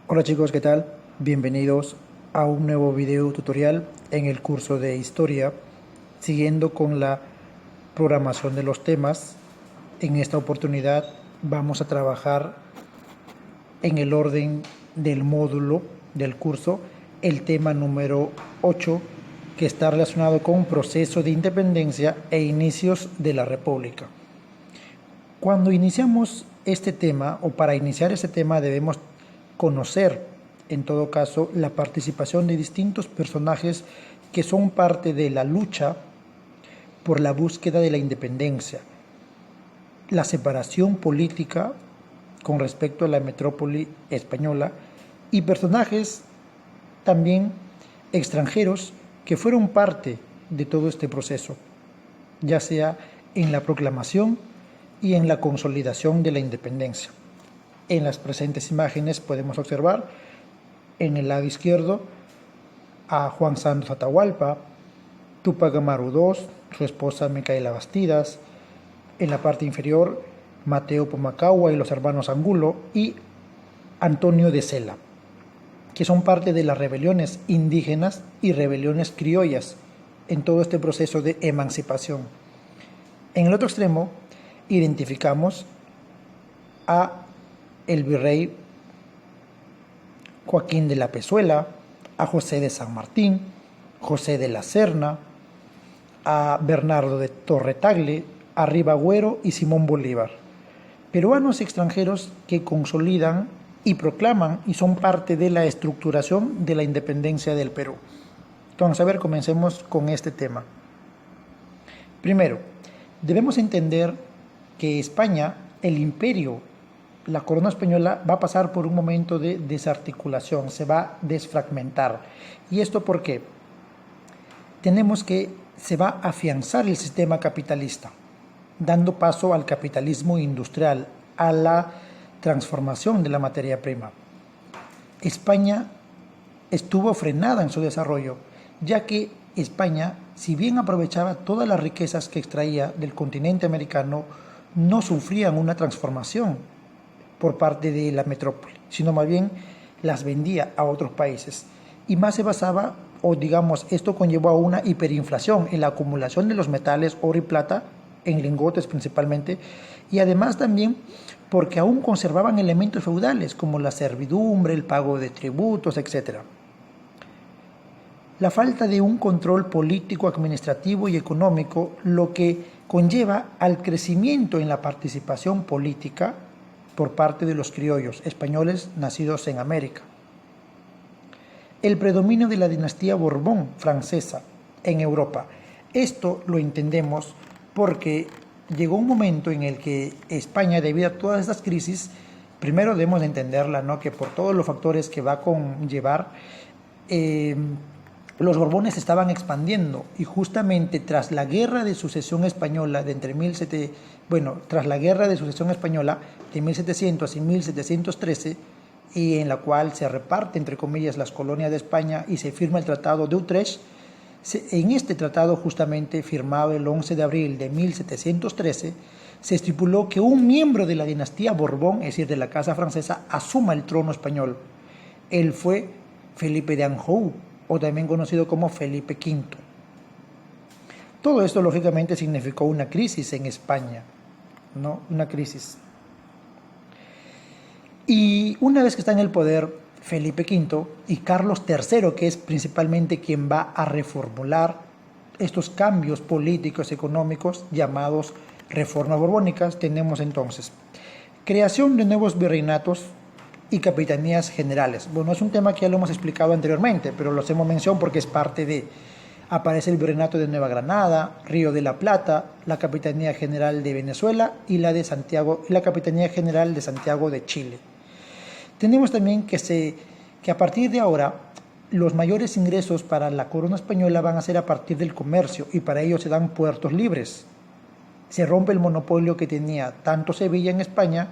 Hola chicos, ¿qué tal? Bienvenidos a un nuevo video tutorial en el curso de Historia, siguiendo con la programación de los temas. En esta oportunidad vamos a trabajar en el orden del módulo del curso, el tema número 8, que está relacionado con proceso de independencia e inicios de la República. Cuando iniciamos este tema, o para iniciar este tema, debemos conocer, en todo caso, la participación de distintos personajes que son parte de la lucha por la búsqueda de la independencia, la separación política con respecto a la metrópoli española y personajes también extranjeros que fueron parte de todo este proceso, ya sea en la proclamación y en la consolidación de la independencia. En las presentes imágenes podemos observar en el lado izquierdo a Juan Santos Atahualpa, Túpac Amaru II, su esposa Micaela Bastidas, en la parte inferior Mateo Pumacahua y los hermanos Angulo y Antonio de Cela, que son parte de las rebeliones indígenas y rebeliones criollas en todo este proceso de emancipación. En el otro extremo identificamos a el virrey Joaquín de la Pezuela, a José de San Martín, José de la Serna, a Bernardo de Torretagle, a Ribagüero y Simón Bolívar. Peruanos extranjeros que consolidan y proclaman y son parte de la estructuración de la independencia del Perú. Entonces, a ver, comencemos con este tema. Primero, debemos entender que España, el imperio, la corona española va a pasar por un momento de desarticulación, se va a desfragmentar. ¿Y esto por qué? Tenemos que se va a afianzar el sistema capitalista, dando paso al capitalismo industrial, a la transformación de la materia prima. España estuvo frenada en su desarrollo, ya que España, si bien aprovechaba todas las riquezas que extraía del continente americano, no sufrían una transformación por parte de la metrópoli, sino más bien las vendía a otros países. Y más se basaba, o digamos, esto conllevó a una hiperinflación en la acumulación de los metales oro y plata, en lingotes principalmente, y además también porque aún conservaban elementos feudales como la servidumbre, el pago de tributos, etc. La falta de un control político, administrativo y económico, lo que conlleva al crecimiento en la participación política por parte de los criollos españoles nacidos en América. El predominio de la dinastía Borbón francesa en Europa. Esto lo entendemos porque llegó un momento en el que España, debido a todas estas crisis, primero debemos entenderla, ¿no? Que por todos los factores que va a conllevar, los Borbones estaban expandiendo y justamente tras la guerra de sucesión española de entre tras la guerra de sucesión española de 1700 y 1713, y en la cual se reparte entre comillas las colonias de España y se firma el Tratado de Utrecht. En este tratado, justamente firmado el 11 de abril de 1713, se estipuló que un miembro de la dinastía Borbón, es decir, de la casa francesa, asuma el trono español. Él fue Felipe de Anjou, o también conocido como Felipe V. Todo esto, lógicamente, significó una crisis en España, ¿no? Una crisis. Y una vez que está en el poder Felipe V y Carlos III, que es principalmente quien va a reformular estos cambios políticos y económicos llamados reformas borbónicas, tenemos entonces creación de nuevos virreinatos y capitanías generales. Bueno, es un tema que ya lo hemos explicado anteriormente, pero lo hacemos mención porque es parte de... Aparece el virreinato de Nueva Granada, Río de la Plata, la Capitanía General de Venezuela y la Capitanía General de Santiago de Chile. Tenemos también que a partir de ahora los mayores ingresos para la corona española van a ser a partir del comercio y para ello se dan puertos libres. Se rompe el monopolio que tenía tanto Sevilla en España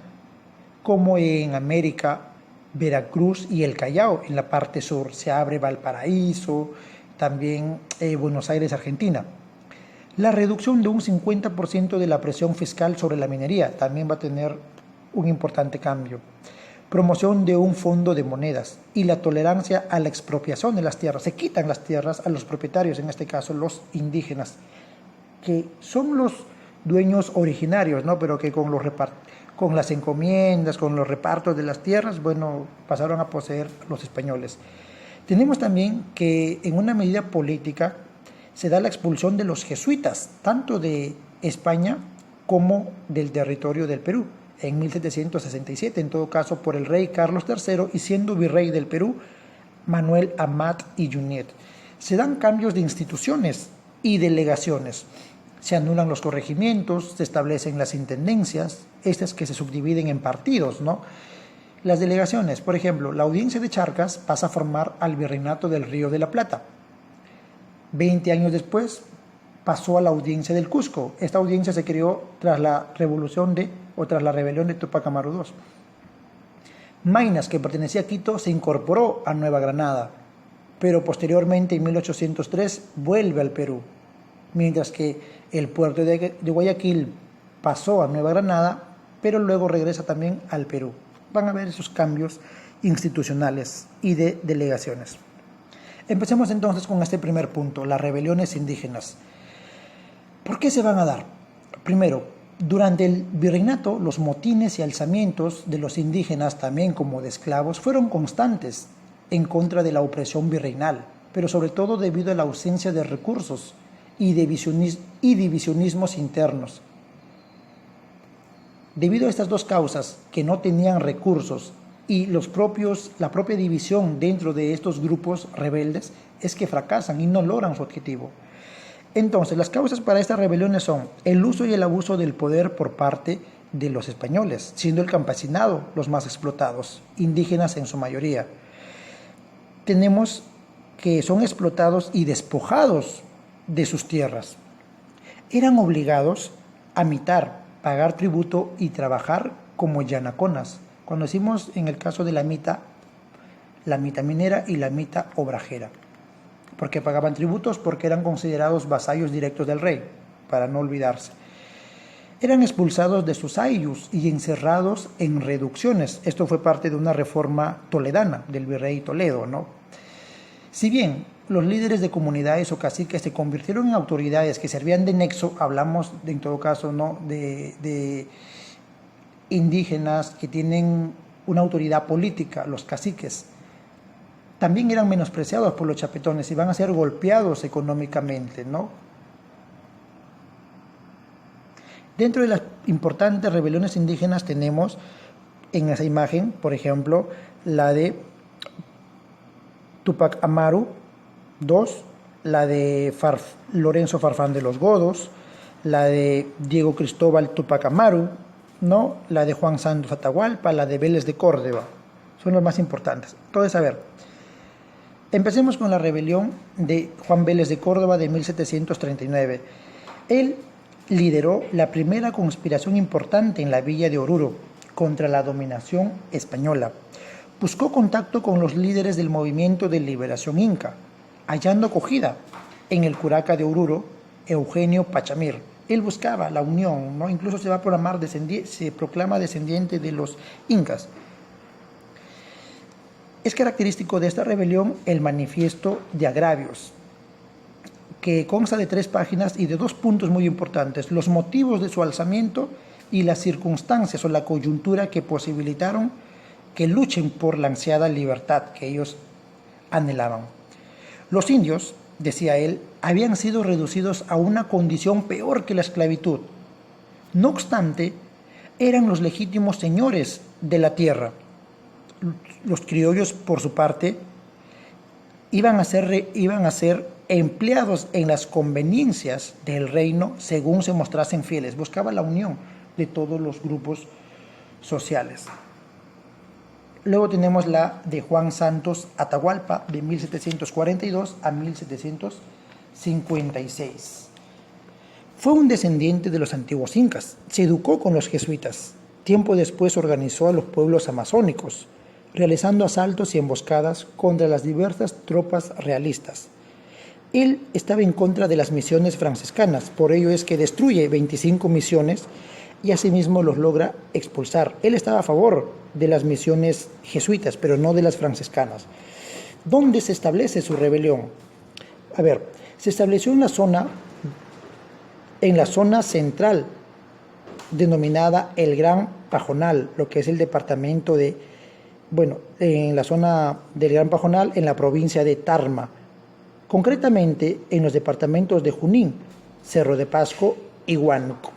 como en América, Veracruz y el Callao. En la parte sur se abre Valparaíso, también Buenos Aires, Argentina. La reducción de un 50% de la presión fiscal sobre la minería también va a tener un importante cambio. promoción de un fondo de monedas y la tolerancia a la expropiación de las tierras. Se quitan las tierras a los propietarios, en este caso los indígenas, que son los dueños originarios, ¿no? Pero que con las encomiendas, con los repartos de las tierras, bueno, pasaron a poseer los españoles. Tenemos también que en una medida política se da la expulsión de los jesuitas, tanto de España como del territorio del Perú, en 1767, en todo caso por el rey Carlos III y siendo virrey del Perú, Manuel Amat y Junyent. Se dan cambios de instituciones y delegaciones. Se anulan los corregimientos, se establecen las intendencias, estas que se subdividen en partidos, ¿no? Las delegaciones, por ejemplo, la audiencia de Charcas pasa a formar al virreinato del Río de la Plata. 20 años después pasó a la audiencia del Cusco. Esta audiencia se creó tras la rebelión de Tupac Amaru II. Maynas, que pertenecía a Quito, se incorporó a Nueva Granada, pero posteriormente en 1803 vuelve al Perú, mientras que el puerto de Guayaquil pasó a Nueva Granada, pero luego regresa también al Perú. Van a ver esos cambios institucionales y de delegaciones. Empecemos entonces con este primer punto, las rebeliones indígenas. ¿Por qué se van a dar? Primero, durante el virreinato, los motines y alzamientos de los indígenas, también como de esclavos, fueron constantes en contra de la opresión virreinal, pero sobre todo debido a la ausencia de recursos y divisionismos internos. Debido a estas dos causas, que no tenían recursos, y la propia división dentro de estos grupos rebeldes, es que fracasan y no logran su objetivo. Entonces, las causas para estas rebeliones son el uso y el abuso del poder por parte de los españoles, siendo el campesinado los más explotados, indígenas en su mayoría. Tenemos que son explotados y despojados de sus tierras. Eran obligados a mitar, pagar tributo y trabajar como yanaconas. Cuando decimos en el caso de la mita minera y la mita obrajera. Porque pagaban tributos, porque eran considerados vasallos directos del rey, para no olvidarse. Eran expulsados de sus ayllus y encerrados en reducciones. Esto fue parte de una reforma toledana del virrey Toledo, ¿no? Si bien los líderes de comunidades o caciques se convirtieron en autoridades que servían de nexo, hablamos en todo caso, ¿no?, de indígenas que tienen una autoridad política, los caciques, también eran menospreciados por los chapetones y van a ser golpeados económicamente, ¿no? Dentro de las importantes rebeliones indígenas tenemos en esa imagen, por ejemplo, la de Tupac Amaru II, la de Lorenzo Farfán de los Godos, la de Diego Cristóbal Tupac Amaru, ¿no?, la de Juan Santos Atahualpa, la de Vélez de Córdoba, son los más importantes. Entonces, a ver, empecemos con la rebelión de Juan Vélez de Córdoba de 1739. Él lideró la primera conspiración importante en la villa de Oruro contra la dominación española. Buscó contacto con los líderes del movimiento de liberación inca, hallando acogida en el curaca de Oruro, Eugenio Pachamir. Él buscaba la unión, ¿no? Incluso se proclama descendiente de los incas. Es característico de esta rebelión el manifiesto de agravios, que consta de 3 páginas y de 2 puntos muy importantes: los motivos de su alzamiento y las circunstancias o la coyuntura que posibilitaron que luchen por la ansiada libertad que ellos anhelaban. Los indios, decía él, habían sido reducidos a una condición peor que la esclavitud. No obstante, eran los legítimos señores de la tierra. Los criollos, por su parte, iban a ser empleados en las conveniencias del reino según se mostrasen fieles. Buscaba la unión de todos los grupos sociales. Luego tenemos la de Juan Santos Atahualpa, de 1742 a 1756. Fue un descendiente de los antiguos incas. Se educó con los jesuitas. Tiempo después organizó a los pueblos amazónicos, realizando asaltos y emboscadas contra las diversas tropas realistas. Él estaba en contra de las misiones franciscanas, por ello es que destruye 25 misiones y asimismo los logra expulsar. Él estaba a favor de las misiones jesuitas, pero no de las franciscanas. ¿Dónde se establece su rebelión? A ver, se estableció en la zona central, denominada el Gran Pajonal, lo que es el departamento de, en la zona del Gran Pajonal, en la provincia de Tarma, concretamente en los departamentos de Junín, Cerro de Pasco y Huánuco.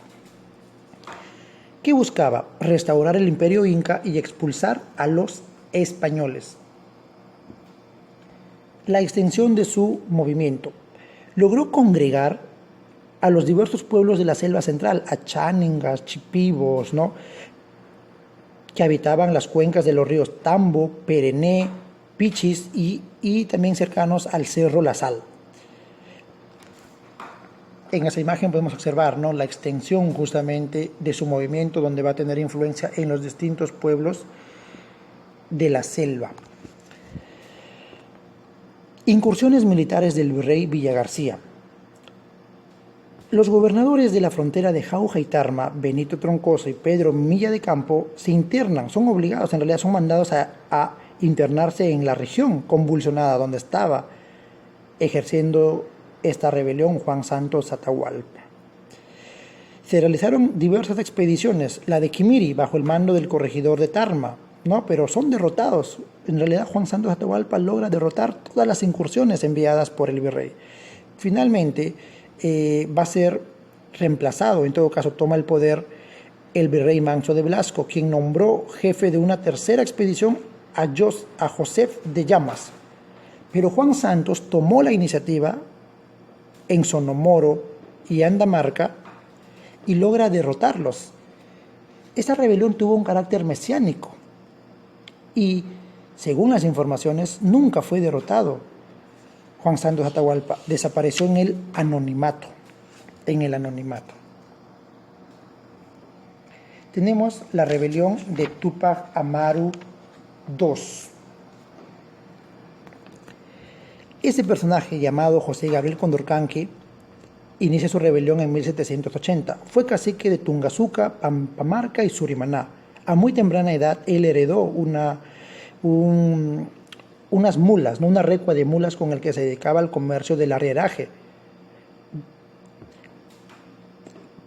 ¿Qué buscaba? Restaurar el imperio inca y expulsar a los españoles. La extensión de su movimiento logró congregar a los diversos pueblos de la selva central, a cháningas, chipivos, ¿no?, que habitaban las cuencas de los ríos Tambo, Perené, Pichis y también cercanos al Cerro La Sal. En esa imagen podemos observar, ¿no?, la extensión justamente de su movimiento, donde va a tener influencia en los distintos pueblos de la selva. Incursiones militares del virrey Villagarcía. Los gobernadores de la frontera de Jauja y Tarma, Benito Troncoso y Pedro Milla de Campo, se internan, son obligados, en realidad son mandados a internarse en la región convulsionada donde estaba ejerciendo esta rebelión Juan Santos Atahualpa. Se realizaron diversas expediciones, la de Quimiri bajo el mando del corregidor de Tarma, ¿no?, pero son derrotados. En realidad Juan Santos Atahualpa logra derrotar todas las incursiones enviadas por el virrey. Finalmente va a ser reemplazado, en todo caso toma el poder el virrey Manso de Velasco, quien nombró jefe de una tercera expedición a Josef de Llamas. Pero Juan Santos tomó la iniciativa en Sonomoro y Andamarca y logra derrotarlos. Esta rebelión tuvo un carácter mesiánico y, según las informaciones, nunca fue derrotado. Juan Santos Atahualpa desapareció en el anonimato. Tenemos la rebelión de Túpac Amaru II. Ese personaje, llamado José Gabriel Condorcanqui, inicia su rebelión en 1780. Fue cacique de Tungazuca, Pampamarca y Surimaná. A muy temprana edad, él heredó unas mulas, ¿no?, una recua de mulas con el que se dedicaba al comercio del arrieraje.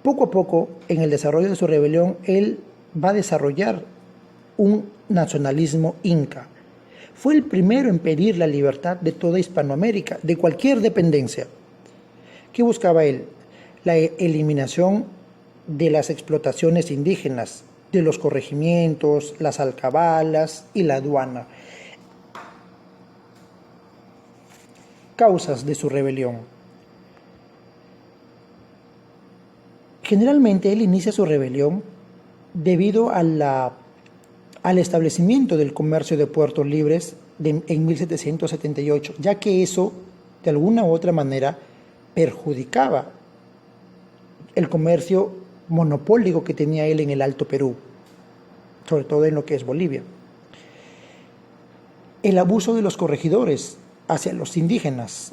Poco a poco, en el desarrollo de su rebelión, él va a desarrollar un nacionalismo inca. Fue el primero en pedir la libertad de toda Hispanoamérica, de cualquier dependencia. ¿Qué buscaba él? La eliminación de las explotaciones indígenas, de los corregimientos, las alcabalas y la aduana. Causas de su rebelión. Generalmente él inicia su rebelión debido al establecimiento del comercio de puertos libres en 1778, ya que eso de alguna u otra manera perjudicaba el comercio monopólico que tenía él en el Alto Perú, sobre todo en lo que es Bolivia. El abuso de los corregidores hacia los indígenas,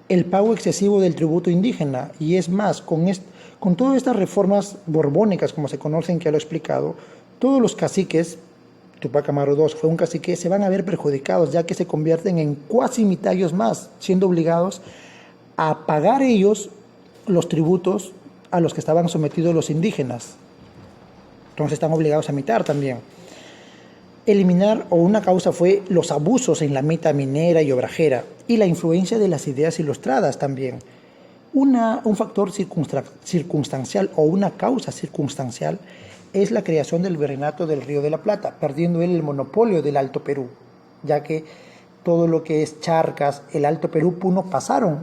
el pago excesivo del tributo indígena, y es más, con todas estas reformas borbónicas, como se conocen, que ya lo he explicado, todos los caciques, Túpac Amaru II fue un cacique, se van a ver perjudicados, ya que se convierten en cuasi mitayos más, siendo obligados a pagar ellos los tributos a los que estaban sometidos los indígenas. Entonces están obligados a mitar también. Una causa fue los abusos en la meta minera y obrajera y la influencia de las ideas ilustradas también. Un factor circunstancial o una causa circunstancial es la creación del virreinato del Río de la Plata, perdiendo él el monopolio del Alto Perú, ya que todo lo que es Charcas, el Alto Perú, Puno, pasaron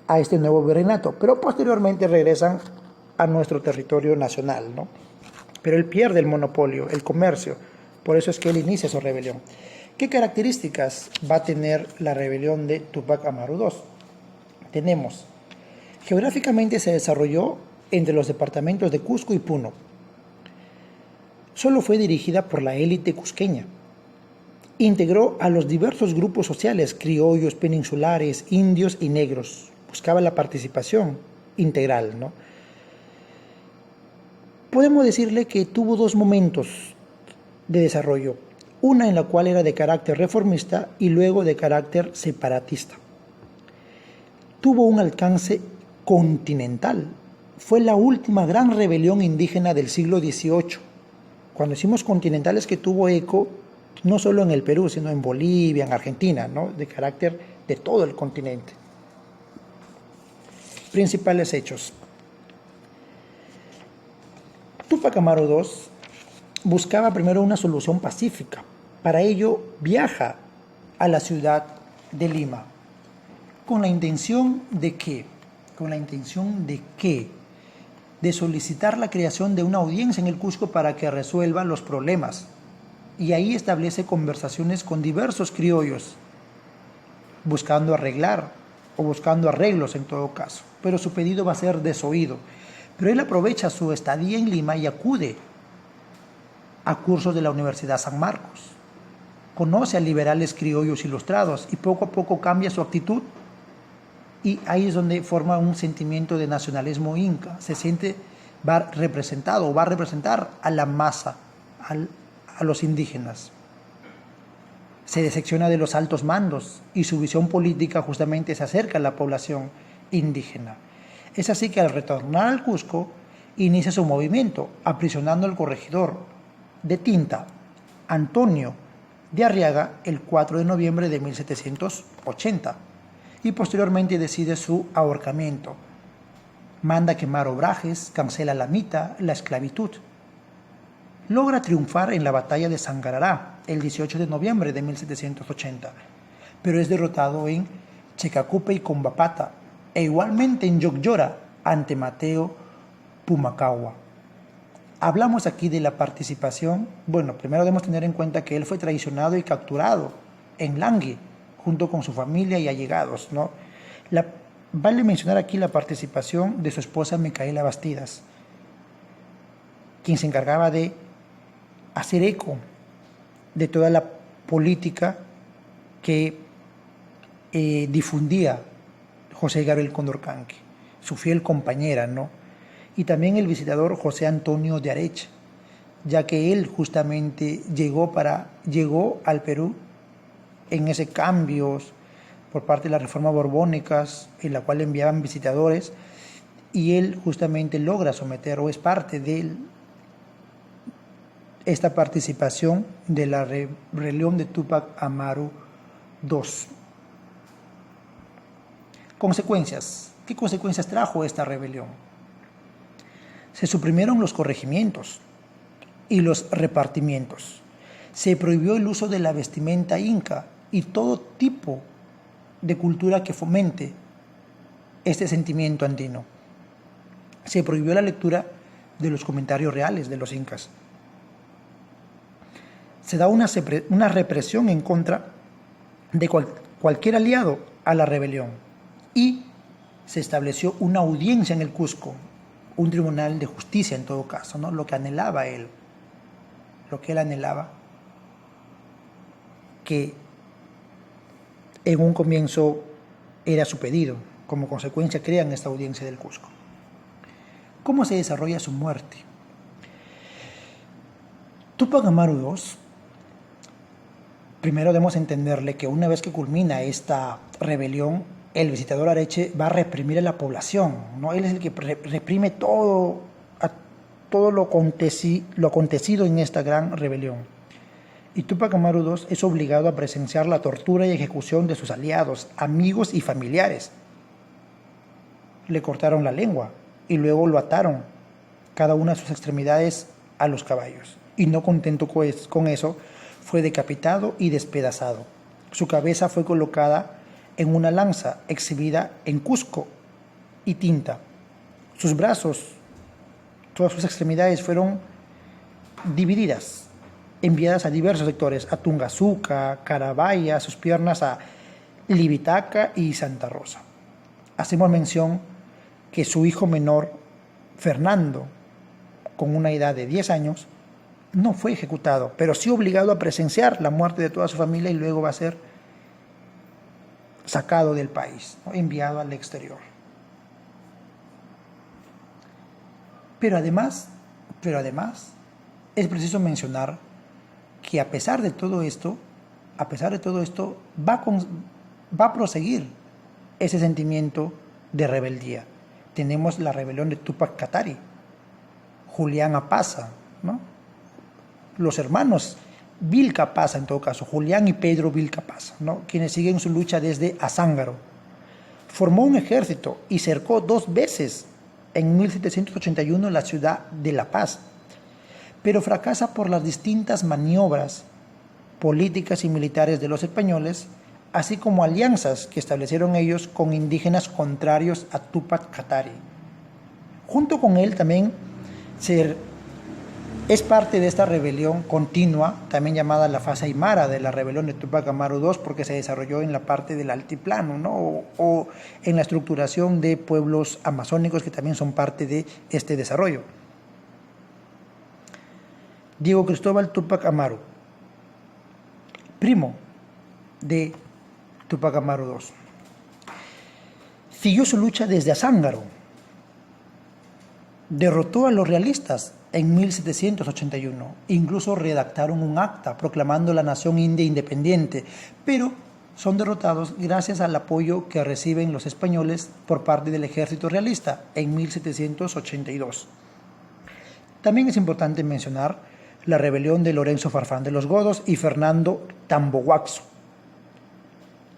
a este nuevo virreinato, pero posteriormente regresan a nuestro territorio nacional, ¿no? Pero él pierde el monopolio, el comercio, por eso es que él inicia su rebelión. ¿Qué características va a tener la rebelión de Túpac Amaru II? Tenemos, geográficamente se desarrolló entre los departamentos de Cusco y Puno. Solo fue dirigida por la élite cusqueña. Integró a los diversos grupos sociales, criollos, peninsulares, indios y negros. Buscaba la participación integral, ¿no? Podemos decirle que tuvo dos momentos de desarrollo, una en la cual era de carácter reformista y luego de carácter separatista. Tuvo un alcance continental. Fue la última gran rebelión indígena del siglo XVIII. Cuando decimos continental es que tuvo eco no solo en el Perú, sino en Bolivia, en Argentina, ¿no? De carácter de todo el continente. Principales hechos. Túpac Amaru II buscaba primero una solución pacífica. Para ello viaja a la ciudad de Lima. ¿Con la intención de qué? Con la intención de qué? De solicitar la creación de una audiencia en el Cusco para que resuelva los problemas. Y ahí establece conversaciones con diversos criollos, buscando arreglar o buscando arreglos en todo caso. Pero su pedido va a ser desoído. Pero él aprovecha su estadía en Lima y acude a cursos de la Universidad San Marcos. Conoce a liberales criollos ilustrados y poco a poco cambia su actitud. Y ahí es donde forma un sentimiento de nacionalismo inca. Se siente, va a representar a la masa, a los indígenas. Se decepciona de los altos mandos y su visión política justamente se acerca a la población indígena. Es así que al retornar al Cusco inicia su movimiento, aprisionando al corregidor de Tinta, Antonio de Arriaga, el 4 de noviembre de 1780, y posteriormente decide su ahorcamiento. Manda quemar obrajes, cancela la mita, la esclavitud. Logra triunfar en la batalla de Sangarará el 18 de noviembre de 1780, pero es derrotado en Checacupe y Combapata, e igualmente en Yogyora ante Mateo Pumacahua. Hablamos aquí de la participación. Bueno, primero debemos tener en cuenta que él fue traicionado y capturado en Langui, junto con su familia y allegados, ¿no? Vale mencionar aquí la participación de su esposa Micaela Bastidas, quien se encargaba de hacer eco de toda la política que difundía José Gabriel Condorcanqui, su fiel compañera, ¿no? Y también el visitador José Antonio de Areche, ya que él justamente llegó al Perú en ese cambios por parte de las reformas borbónicas, en la cual enviaban visitadores, y él justamente logra someter o es parte de esta participación de la rebelión de Túpac Amaru II. Consecuencias. ¿Qué consecuencias trajo esta rebelión? Se suprimieron los corregimientos y los repartimientos. Se prohibió el uso de la vestimenta inca y todo tipo de cultura que fomente este sentimiento andino. Se prohibió la lectura de los comentarios reales de los incas. Se da una represión en contra de cualquier aliado a la rebelión y se estableció una audiencia en el Cusco, un tribunal de justicia en todo caso, ¿no? Lo que él anhelaba, que en un comienzo era su pedido. Como consecuencia crean esta audiencia del Cusco. ¿Cómo se desarrolla su muerte? Túpac Amaru II, primero debemos entenderle que una vez que culmina esta rebelión, el visitador Areche va a reprimir a la población, ¿no? Él es el que reprime todo lo acontecido en esta gran rebelión. Y Túpac Amaru II es obligado a presenciar la tortura y ejecución de sus aliados, amigos y familiares. Le cortaron la lengua y luego lo ataron cada una de sus extremidades a los caballos. Y no contento con eso, fue decapitado y despedazado. Su cabeza fue colocada en una lanza exhibida en Cusco y Tinta. Sus brazos, todas sus extremidades fueron divididas, enviadas a diversos sectores, a Tungazuca, Carabaya, sus piernas a Libitaca y Santa Rosa. Hacemos mención que su hijo menor, Fernando, con una edad de 10 años, no fue ejecutado, pero sí obligado a presenciar la muerte de toda su familia y luego va a ser sacado del país, ¿no? Enviado al exterior. Pero además, Pero además es preciso mencionar que a pesar de todo esto, va a proseguir ese sentimiento de rebeldía. Tenemos la rebelión de Túpac Katari, Julián Apaza, ¿no? Los hermanos Vilca Pasa, en todo caso, Julián y Pedro Vilca Pasa, ¿no? Quienes siguen su lucha desde Azángaro. Formó un ejército y cercó 2 veces en 1781 la ciudad de La Paz, pero fracasa por las distintas maniobras políticas y militares de los españoles, así como alianzas que establecieron ellos con indígenas contrarios a Túpac Katari. Junto con él también es parte de esta rebelión continua, también llamada la fase aymara de la rebelión de Túpac Amaru II, porque se desarrolló en la parte del altiplano, ¿no? o en la estructuración de pueblos amazónicos que también son parte de este desarrollo. Diego Cristóbal Túpac Amaru, primo de Túpac Amaru II, siguió su lucha desde Azángaro, derrotó a los realistas en 1781, incluso redactaron un acta proclamando la nación india independiente, pero son derrotados gracias al apoyo que reciben los españoles por parte del ejército realista en 1782. También es importante mencionar la rebelión de Lorenzo Farfán de los Godos y Fernando Tambohuaxo,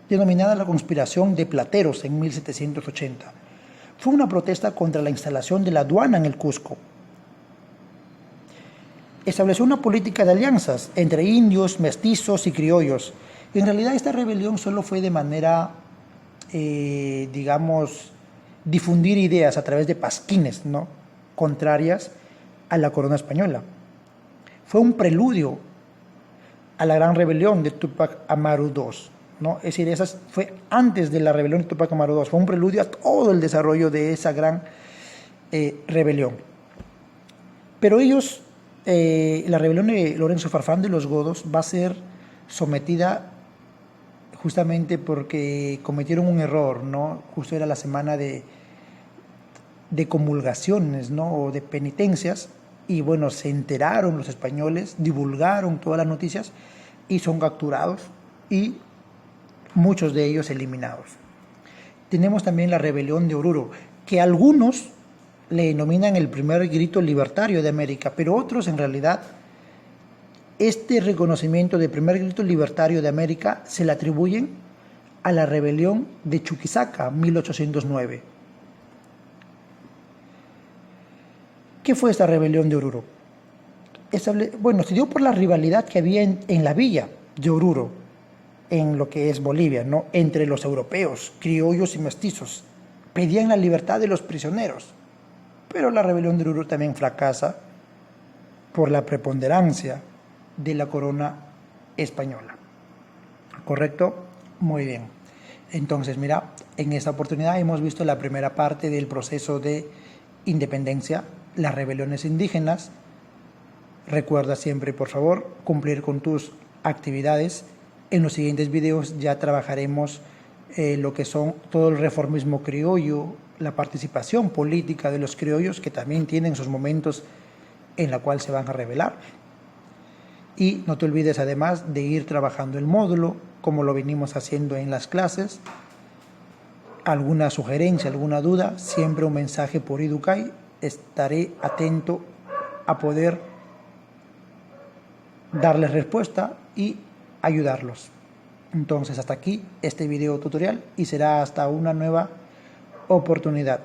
denominada la Conspiración de Plateros en 1780. Fue una protesta contra la instalación de la aduana en el Cusco. Estableció una política de alianzas entre indios, mestizos y criollos. En realidad esta rebelión solo fue de manera, difundir ideas a través de pasquines, ¿no?, contrarias a la corona española. Fue un preludio a la gran rebelión de Túpac Amaru II, ¿no? Es decir, fue antes de la rebelión de Túpac Amaru II, fue un preludio a todo el desarrollo de esa gran rebelión. Pero la rebelión de Lorenzo Farfán de los Godos va a ser sometida justamente porque cometieron un error, ¿no? Justo era la semana de comulgaciones, ¿no?, o de penitencias, y bueno, se enteraron los españoles, divulgaron todas las noticias y son capturados y muchos de ellos eliminados. Tenemos también la rebelión de Oruro, que algunos le denominan el primer grito libertario de América, pero otros en realidad este reconocimiento de primer grito libertario de América se le atribuyen a la rebelión de Chuquisaca, 1809. ¿Qué fue esta rebelión de Oruro? Se dio por la rivalidad que había en la villa de Oruro, en lo que es Bolivia, ¿no?, entre los europeos, criollos y mestizos. Pedían la libertad de los prisioneros, pero la rebelión de Oruro también fracasa por la preponderancia de la corona española. ¿Correcto? Muy bien. Entonces, mira, en esta oportunidad hemos visto la primera parte del proceso de independencia, las rebeliones indígenas. Recuerda siempre, por favor, cumplir con tus actividades. En los siguientes videos ya trabajaremos lo que son todo el reformismo criollo, la participación política de los criollos, que también tienen sus momentos en la cual se van a rebelar. Y no te olvides además de ir trabajando el módulo, como lo venimos haciendo en las clases. Alguna sugerencia, alguna duda, siempre un mensaje por Educay. Estaré atento a poder darles respuesta y ayudarlos. Entonces, hasta aquí este video tutorial y será hasta una nueva oportunidad.